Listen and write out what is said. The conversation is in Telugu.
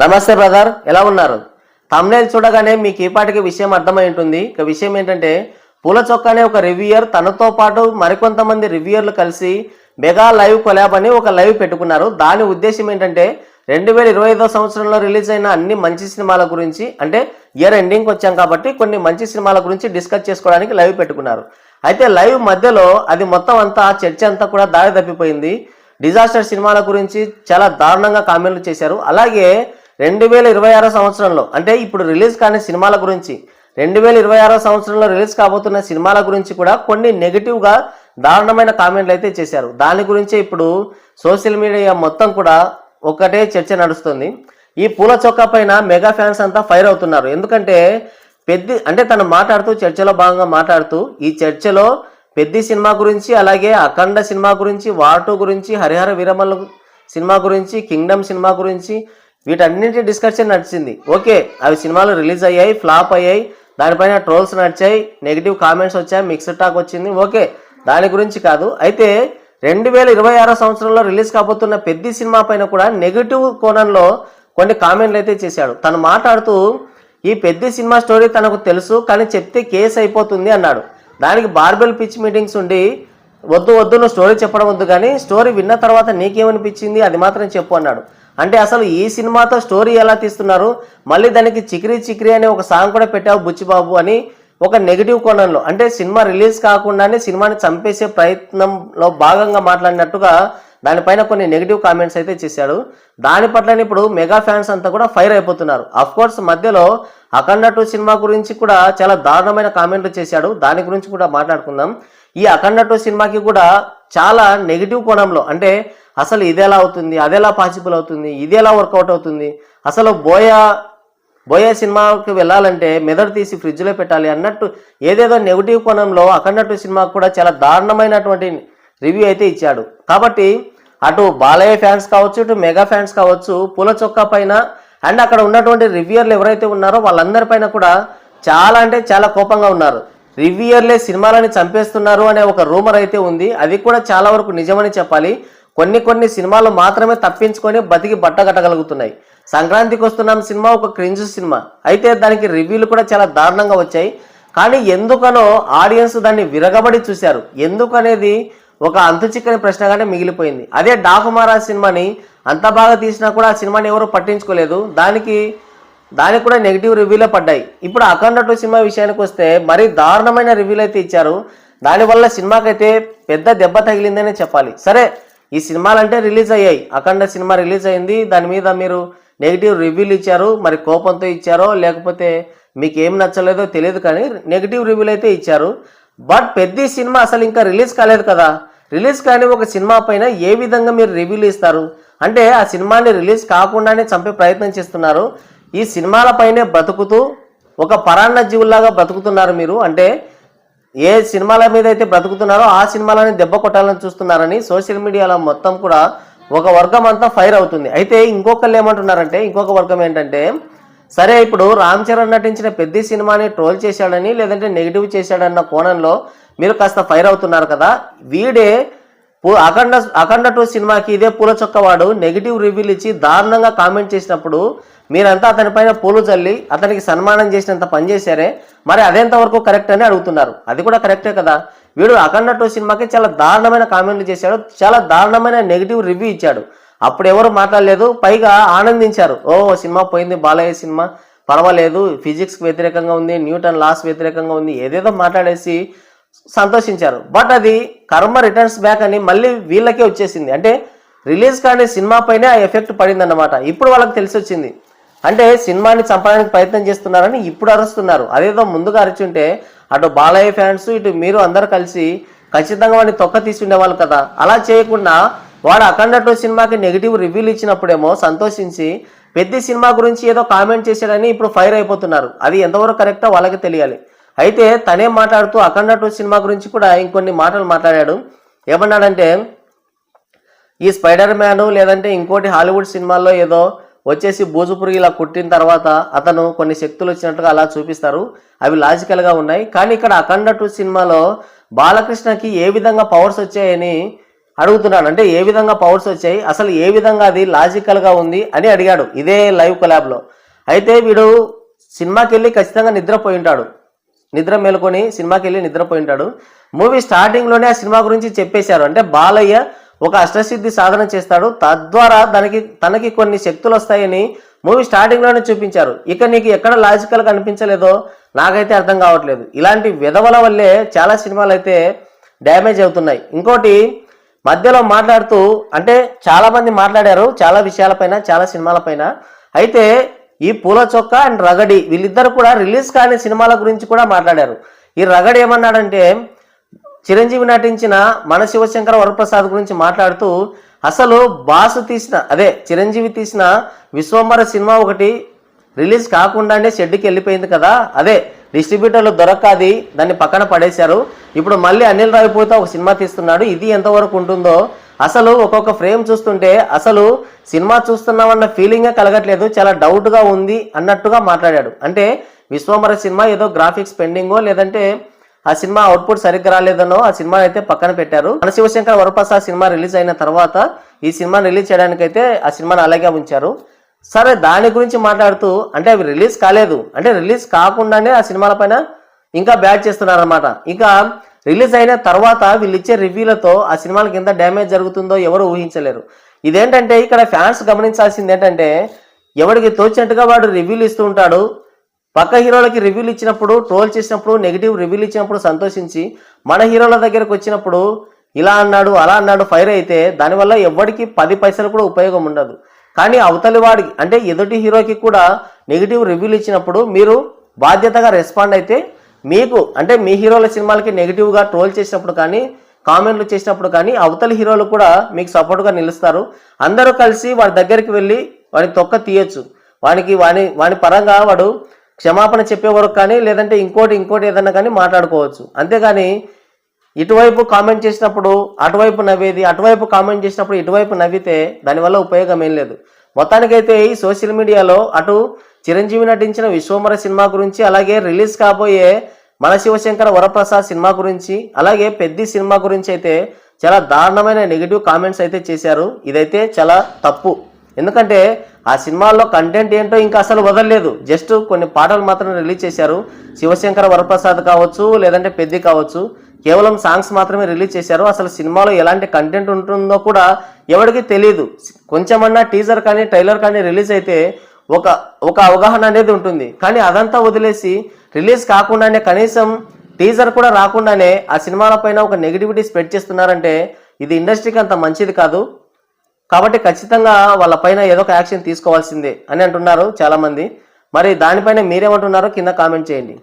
నమస్తే బ్రదర్, ఎలా ఉన్నారు? థంబ్నెయిల్ చూడగానే మీకు ఈ పాటికి విషయం అర్థమై ఉంటుంది. ఇక విషయం ఏంటంటే, పూల చొక్కానే ఒక రివ్యూయర్ తనతో పాటు మరికొంతమంది రివ్యూయర్లు కలిసి మెగా లైవ్ కొలాబ్ అని ఒక లైవ్ పెట్టుకున్నారు. దాని ఉద్దేశం ఏంటంటే 2025 సంవత్సరంలో రిలీజ్ అయిన అన్ని మంచి సినిమాల గురించి, అంటే ఇయర్ ఎండింగ్కి వచ్చాం కాబట్టి కొన్ని మంచి సినిమాల గురించి డిస్కస్ చేసుకోవడానికి లైవ్ పెట్టుకున్నారు. అయితే లైవ్ మధ్యలో అది మొత్తం అంతా చర్చ అంతా కూడా దారి తప్పిపోయింది. డిజాస్టర్ సినిమాల గురించి చాలా దారుణంగా కామెంట్లు చేశారు. అలాగే 2026 సంవత్సరంలో, అంటే ఇప్పుడు రిలీజ్ కాని సినిమాల గురించి, 2026 సంవత్సరంలో రిలీజ్ కాబోతున్న సినిమాల గురించి కూడా కొన్ని నెగిటివ్గా దారుణమైన కామెంట్లు అయితే చేశారు. దాని గురించే ఇప్పుడు సోషల్ మీడియా మొత్తం కూడా ఒకటే చర్చ నడుస్తుంది. ఈ పూల చొక్కా పైన మెగా ఫ్యాన్స్ అంతా ఫైర్ అవుతున్నారు. ఎందుకంటే తను మాట్లాడుతూ, చర్చలో భాగంగా మాట్లాడుతూ, ఈ చర్చలో పెద్ది సినిమా గురించి, అలాగే అఖండ సినిమా గురించి, వార్ 2 గురించి, హరిహర వీరమల్లు సినిమా గురించి, కింగ్డమ్ సినిమా గురించి, వీటన్నింటి డిస్కషన్ నడిచింది. ఓకే, అవి సినిమాలు రిలీజ్ అయ్యాయి, ఫ్లాప్ అయ్యాయి, దానిపైన ట్రోల్స్ నడిచాయి, నెగిటివ్ కామెంట్స్ వచ్చాయి, మిక్స్డ్ టాక్ వచ్చింది. ఓకే, దాని గురించి కాదు. అయితే 2026 సంవత్సరంలో రిలీజ్ కాబోతున్న పెద్ది సినిమా పైన కూడా నెగిటివ్ కోణంలో కొన్ని కామెంట్లు అయితే చేశాడు. తను మాట్లాడుతూ, ఈ పెద్ది సినిమా స్టోరీ తనకు తెలుసు, కానీ చెప్తే కేసు అయిపోతుంది అన్నాడు. దానికి బార్బెల్ పిచ్ మీటింగ్స్ ఉండి, వద్దు నువ్వు స్టోరీ చెప్పడం వద్దు, కానీ స్టోరీ విన్న తర్వాత నీకేమనిపించింది అది మాత్రం చెప్పు అన్నాడు. అంటే అసలు ఈ సినిమాతో స్టోరీ ఎలా తీస్తున్నారు, మళ్ళీ దానికి చిక్రీ అనే ఒక సాంగ్ కూడా పెట్టావు బుచ్చిబాబు అని ఒక నెగిటివ్ కోణంలో, అంటే సినిమా రిలీజ్ కాకుండానే సినిమాని చంపేసే ప్రయత్నంలో భాగంగా మాట్లాడినట్టుగా దానిపైన కొన్ని నెగిటివ్ కామెంట్స్ అయితే చేశాడు. దాని పట్ల ఇప్పుడు మెగా ఫ్యాన్స్ అంతా కూడా ఫైర్ అయిపోతున్నారు. అఫ్ కోర్స్ మధ్యలో అఖండ 2 సినిమా గురించి కూడా చాలా దారుణమైన కామెంట్లు చేశాడు. దాని గురించి కూడా మాట్లాడుకుందాం. ఈ అఖండ 2 సినిమాకి కూడా చాలా నెగిటివ్ కోణంలో, అంటే అసలు ఇది ఎలా అవుతుంది, అదెలా పాసిబుల్ అవుతుంది, ఇది ఎలా వర్కౌట్ అవుతుంది, అసలు బోయా సినిమాకి వెళ్ళాలంటే మెదడు తీసి ఫ్రిడ్జ్లో పెట్టాలి అన్నట్టు ఏదేదో నెగిటివ్ కోణంలో అఖండ 2 సినిమాకు కూడా చాలా దారుణమైనటువంటి రివ్యూ అయితే ఇచ్చాడు. కాబట్టి అటు బాలయ్య ఫ్యాన్స్ కావచ్చు, ఇటు మెగా ఫ్యాన్స్ కావచ్చు, పూల చొక్కా పైన అండ్ అక్కడ ఉన్నటువంటి రివ్యూయర్లు ఎవరైతే ఉన్నారో వాళ్ళందరిపైన కూడా చాలా అంటే చాలా కోపంగా ఉన్నారు. రివ్యూయర్లే సినిమాలని చంపేస్తున్నారు అనే ఒక రూమర్ అయితే ఉంది. అది కూడా చాలా వరకు నిజమని చెప్పాలి. కొన్ని సినిమాలు మాత్రమే తప్పించుకొని బతికి బట్టగట్టగలుగుతున్నాయి. సంక్రాంతికి వస్తున్నాం సినిమా ఒక క్రింజ్ సినిమా అయితే దానికి రివ్యూలు కూడా చాలా దారుణంగా వచ్చాయి. కానీ ఎందుకనో ఆడియన్స్ దాన్ని విరగబడి చూశారు. ఎందుకనేది ఒక అంతు చిక్కని ప్రశ్నగానే మిగిలిపోయింది. అదే డాకు మహారాజ్ సినిమాని అంత బాగా తీసినా కూడా ఆ సినిమాని ఎవరు పట్టించుకోలేదు. దానికి కూడా నెగిటివ్ రివ్యూలే పడ్డాయి. ఇప్పుడు అఖండ 2 సినిమా విషయానికి వస్తే మరీ దారుణమైన రివ్యూలు అయితే ఇచ్చారు. దానివల్ల సినిమాకైతే పెద్ద దెబ్బ తగిలిందనే చెప్పాలి. సరే, ఈ సినిమాలంటే రిలీజ్ అయ్యాయి, అఖండ సినిమా రిలీజ్ అయింది, దాని మీద మీరు నెగిటివ్ రివ్యూలు ఇచ్చారు. మరి కోపంతో ఇచ్చారో లేకపోతే మీకు ఏం నచ్చలేదో తెలియదు, కానీ నెగిటివ్ రివ్యూలు అయితే ఇచ్చారు. బట్ పెద్ద సినిమా అసలు ఇంకా రిలీజ్ కాలేదు కదా. రిలీజ్ కాని ఒక సినిమా పైన ఏ విధంగా మీరు రివ్యూలు ఇస్తారు? అంటే ఆ సినిమాని రిలీజ్ కాకుండానే చంపే ప్రయత్నం చేస్తున్నారు. ఈ సినిమాల పైనే బ్రతుకుతూ ఒక పరాన్న జీవుల్లాగా బ్రతుకుతున్నారు మీరు. అంటే ఏ సినిమాల మీద అయితే బ్రతుకుతున్నారో ఆ సినిమాలని దెబ్బ కొట్టాలని చూస్తున్నారని సోషల్ మీడియాలో మొత్తం కూడా ఒక వర్గం అంతా ఫైర్ అవుతుంది. అయితే ఇంకొకళ్ళు ఏమంటున్నారంటే, ఇంకొక వర్గం ఏంటంటే, సరే ఇప్పుడు రామ్ చరణ్ నటించిన పెద్ద సినిమాని ట్రోల్ చేశాడని లేదంటే నెగిటివ్ చేశాడన్న కోణంలో మీరు కాస్త ఫైర్ అవుతున్నారు కదా. వీడే అఖండ 2 సినిమాకి ఇదే పూల చొక్కవాడు నెగిటివ్ రివ్యూలు ఇచ్చి దారుణంగా కామెంట్ చేసినప్పుడు మీరంతా అతనిపైన పూలు చల్లి అతనికి సన్మానం చేసినంత పనిచేశారే, మరి అదెంతవరకు కరెక్ట్ అని అడుగుతున్నారు. అది కూడా కరెక్టే కదా. వీడు అఖండ 2 సినిమాకి చాలా దారుణమైన కామెంట్లు చేశాడు, చాలా దారుణమైన నెగిటివ్ రివ్యూ ఇచ్చాడు. అప్పుడు ఎవరు మాట్లాడలేదు, పైగా ఆనందించారు. ఓ సినిమా పోయింది, బాలయ్య సినిమా పర్వాలేదు, ఫిజిక్స్కి వ్యతిరేకంగా ఉంది, న్యూటన్ లాస్ వ్యతిరేకంగా ఉంది, ఏదేదో మాట్లాడేసి సంతోషించారు. బట్ అది కర్మ రిటర్న్స్ బ్యాక్ అని మళ్ళీ వీళ్ళకే వచ్చేసింది. అంటే రిలీజ్ కానీ సినిమా పైనే ఆ ఎఫెక్ట్ పడిందన్నమాట. ఇప్పుడు వాళ్ళకి తెలిసి వచ్చింది, అంటే సినిమాని చంపడానికి ప్రయత్నం చేస్తున్నారని ఇప్పుడు అరుస్తున్నారు. అదేదో ముందుగా అరిచుంటే అటు బాలయ్య ఫ్యాన్స్ ఇటు మీరు అందరు కలిసి ఖచ్చితంగా వాడిని తొక్క తీసి ఉండేవాళ్ళు కదా. అలా చేయకుండా వాడు అఖండ 2 సినిమాకి నెగిటివ్ రివ్యూలు ఇచ్చినప్పుడేమో సంతోషించి పెద్ద సినిమా గురించి ఏదో కామెంట్ చేశాడని ఇప్పుడు ఫైర్ అయిపోతున్నారు. అది ఎంతవరకు కరెక్టో వాళ్ళకి తెలియాలి. అయితే తనే మాట్లాడుతూ అఖండ 2 సినిమా గురించి కూడా ఇంకొన్ని మాటలు మాట్లాడాడు. ఏమన్నాడంటే, ఈ స్పైడర్ మ్యాన్ లేదంటే ఇంకోటి హాలీవుడ్ సినిమాల్లో ఏదో వచ్చేసి బూజుపురుగు ఇలా కుట్టిన తర్వాత అతను కొన్ని శక్తులు వచ్చినట్టుగా అలా చూపిస్తారు, అవి లాజికల్గా ఉన్నాయి. కానీ ఇక్కడ అఖండ 2 సినిమాలో బాలకృష్ణకి ఏ విధంగా పవర్స్ వచ్చాయని అడుగుతున్నాడు. అంటే ఏ విధంగా పవర్స్ వచ్చాయి, అసలు ఏ విధంగా అది లాజికల్గా ఉంది అని అడిగాడు ఇదే లైవ్ కొలాబ్లో. అయితే వీడు సినిమాకి వెళ్ళి ఖచ్చితంగా నిద్రపోయి ఉంటాడు, నిద్ర మేలుకొని సినిమాకి వెళ్ళి నిద్రపోయి ఉంటాడు. మూవీ స్టార్టింగ్లోనే ఆ సినిమా గురించి చెప్పేశారు. అంటే బాలయ్య ఒక అష్టసిద్ధి సాధన చేస్తాడు, తద్వారా తనకి కొన్ని శక్తులు వస్తాయని మూవీ స్టార్టింగ్లోనే చూపించారు. ఇక నీకు ఎక్కడ లాజికల్గా అనిపించలేదో నాకైతే అర్థం కావట్లేదు. ఇలాంటి విధవల వల్లే చాలా సినిమాలు అయితే డ్యామేజ్ అవుతున్నాయి. ఇంకోటి మధ్యలో మాట్లాడుతూ అంటే చాలామంది మాట్లాడారు చాలా విషయాలపైన, చాలా సినిమాలపైన. అయితే ఈ పూల చొక్క అండ్ రగడి వీళ్ళిద్దరు కూడా రిలీజ్ కాని సినిమాల గురించి కూడా మాట్లాడారు. ఈ రగడి ఏమన్నాడంటే చిరంజీవి నటించిన మన శివశంకర వరప్రసాద్ గురించి మాట్లాడుతూ అసలు బాసు తీసిన చిరంజీవి తీసిన విశ్వంబర సినిమా ఒకటి రిలీజ్ కాకుండానే షెడ్కి వెళ్ళిపోయింది కదా, డిస్ట్రిబ్యూటర్లు దొరకది దాన్ని పక్కన పడేశారు. ఇప్పుడు మళ్ళీ అనిల్ రావిపూడితో ఒక సినిమా తీస్తున్నాడు, ఇది ఎంతవరకు ఉంటుందో అసలు ఒక్కొక్క ఫ్రేమ్ చూస్తుంటే అసలు సినిమా చూస్తున్నామన్న ఫీలింగే కలగట్లేదు, చాలా డౌట్గా ఉంది అన్నట్టుగా మాట్లాడాడు. అంటే విశ్వంబర సినిమా ఏదో గ్రాఫిక్స్ పెండింగో లేదంటే ఆ సినిమా అవుట్పుట్ సరిగ్గా రాలేదనో ఆ సినిమా అయితే పక్కన పెట్టారు. మన శివశంకర వరప్రసాద్ సినిమా రిలీజ్ అయిన తర్వాత ఈ సినిమా రిలీజ్ చేయడానికైతే ఆ సినిమాని అలాగే ఉంచారు. సరే, దాని గురించి మాట్లాడుతూ అంటే అవి రిలీజ్ కాలేదు, అంటే రిలీజ్ కాకుండానే ఆ సినిమాల పైన ఇంకా బ్యాట్ చేస్తున్నారన్నమాట. ఇంకా రిలీజ్ అయిన తర్వాత వీళ్ళు ఇచ్చే రివ్యూలతో ఆ సినిమాలకి ఎంత డ్యామేజ్ జరుగుతుందో ఎవరు ఊహించలేరు. ఇదేంటంటే ఇక్కడ ఫ్యాన్స్ గమనించాల్సింది ఏంటంటే ఎవరికి తోచినట్టుగా వాడు రివ్యూలు ఇస్తూ ఉంటాడు. పక్క హీరోలకి రివ్యూలు ఇచ్చినప్పుడు, ట్రోల్ చేసినప్పుడు, నెగిటివ్ రివ్యూలు ఇచ్చినప్పుడు సంతోషించి మన హీరోల దగ్గరకు వచ్చినప్పుడు ఇలా అన్నాడు అలా అన్నాడు ఫైర్ అయితే దానివల్ల ఎవరికి 10 పైసలు కూడా ఉపయోగం ఉండదు. కానీ అవతలి వాడికి అంటే ఎదుటి హీరోకి కూడా నెగిటివ్ రివ్యూలు ఇచ్చినప్పుడు మీరు బాధ్యతగా రెస్పాండ్ అయితే మీకు అంటే మీ హీరోల సినిమాలకి నెగిటివ్గా ట్రోల్ చేసినప్పుడు కానీ కామెంట్లు చేసినప్పుడు కానీ అవతలి హీరోలు కూడా మీకు సపోర్ట్గా నిలుస్తారు. అందరూ కలిసి వాడి దగ్గరికి వెళ్ళి వాడికి తొక్క తీయచ్చు, వాని పరంగా వాడు క్షమాపణ చెప్పే వరకు కానీ లేదంటే ఇంకోటి ఏదన్నా కానీ మాట్లాడుకోవచ్చు. అంతేగాని ఇటువైపు కామెంట్ చేసినప్పుడు అటువైపు నవ్వేది, అటువైపు కామెంట్ చేసినప్పుడు ఇటువైపు నవ్వితే దానివల్ల ఉపయోగం ఏం లేదు. మొత్తానికైతే ఈ సోషల్ మీడియాలో అటు చిరంజీవి నటించిన విశ్వంబర సినిమా గురించి, అలాగే రిలీజ్ కాబోయే మన శివశంకర వరప్రసాద్ సినిమా గురించి, అలాగే పెద్ది సినిమా గురించి అయితే చాలా దారుణమైన నెగిటివ్ కామెంట్స్ అయితే చేశారు. ఇదైతే చాలా తప్పు. ఎందుకంటే ఆ సినిమాల్లో కంటెంట్ ఏంటో ఇంకా అసలు వదలలేదు, జస్ట్ కొన్ని పాటలు మాత్రం రిలీజ్ చేశారు. శివశంకర వరప్రసాద్ కావచ్చు లేదంటే పెద్ది కావచ్చు, కేవలం సాంగ్స్ మాత్రమే రిలీజ్ చేశారు. అసలు సినిమాలో ఎలాంటి కంటెంట్ ఉంటుందో కూడా ఎవరికి తెలియదు. కొంచెమన్నా టీజర్ కానీ ట్రైలర్ కానీ రిలీజ్ అయితే ఒక అవగాహన అనేది ఉంటుంది. కానీ అదంతా వదిలేసి రిలీజ్ కాకుండానే కనీసం టీజర్ కూడా రాకుండానే ఆ సినిమాల పైన ఒక నెగిటివిటీ స్ప్రెడ్ చేస్తున్నారంటే ఇది ఇండస్ట్రీకి అంత మంచిది కాదు. కాబట్టి ఖచ్చితంగా వాళ్ళ పైన ఏదో ఒక యాక్షన్ తీసుకోవాల్సిందే అని అంటున్నారు చాలామంది. మరి దానిపైన మీరేమంటున్నారో కింద కామెంట్ చేయండి.